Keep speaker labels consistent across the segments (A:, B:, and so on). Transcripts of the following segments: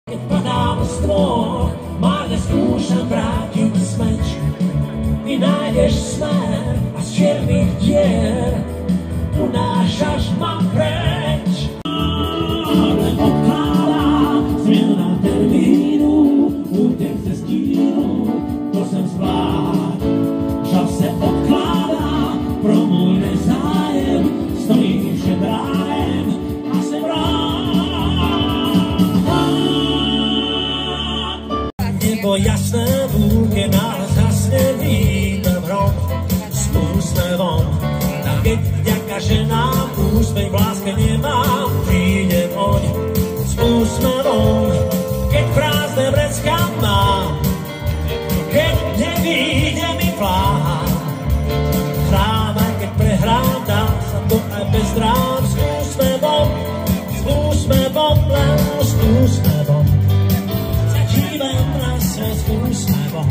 A: Keď padám z tvoj, márne skúšam vrátiť smeč. Ty nájdeš smer a z čiernych dier unášaš ma preč. Len odkladám zmiena termínu, útek cez dínu, to sem zvlád. Čas se odkládá pro môj nezájem, stojím šedrájem a sem rád. Nebo jasné vúke nás hasne vítr hrom s úsmevom. Tak keď vďaka ženám úspech v láske nemám, prídem oň s úsmevom. Keď prázdne vrecká mám, keď nevíde mi plán, hrám aj keď prehrám, dá sa to aj bez drám. S úsmevom, len s úsmevom. Zadívám na svet s úsmevom.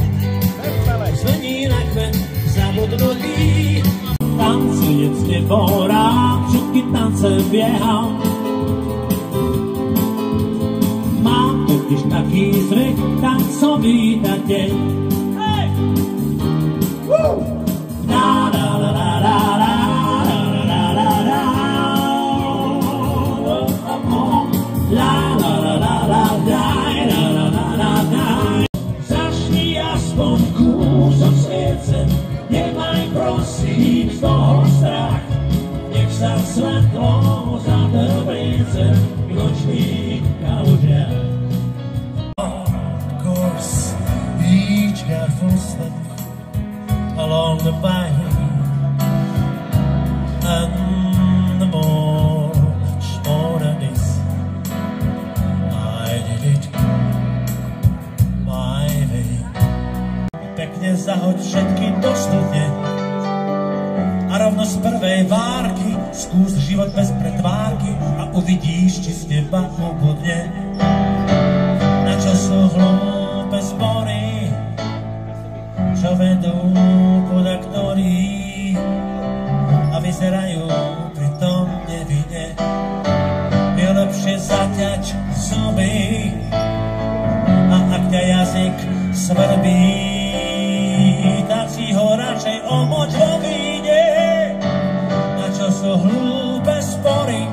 A: Zvení na kvet zabudnutý. Tancujec tebou rád, všetky tance bieham. Mám totiž taký zvyk, tancový na deň. Hej! La la la la la la la la la la. La la la la la la la la la. Zašni aspoň kúsok sviece, nemaj prosím z toho strach. Nech sa svetlo zadrbliece k nočných kalužiach. Of course, each careful step along the way, and the much more than this, I did it my way. Pekne zahoď všetky do studne a rovno z prvej várky skús život bez pretvárky a uvidíš, či z teba ubudne. Na čo sú hlúpe spory, čo vedú podľa ktorých a vyzerajú pritom nevinne. Je lepšie zaťať zuby a ak ťa jazyk svrbí, tak si ho radšej omoč vo víne. Na čo sú hlúpe spory,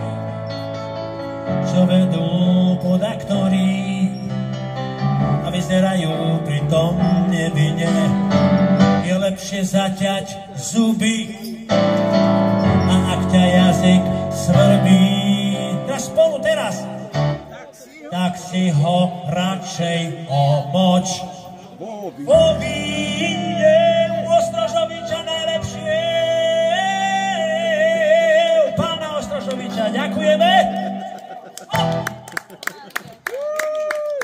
A: čo vedú podľa ktorých a vyzerajú pritom nevinne. Je lepšie zaťať zuby a ak ťa jazyk svrbí, spolu teraz, tak si ho radšej omoč vo víne. U Ostrožoviča najlepšie. Pána Ostrožoviča ďakujeme.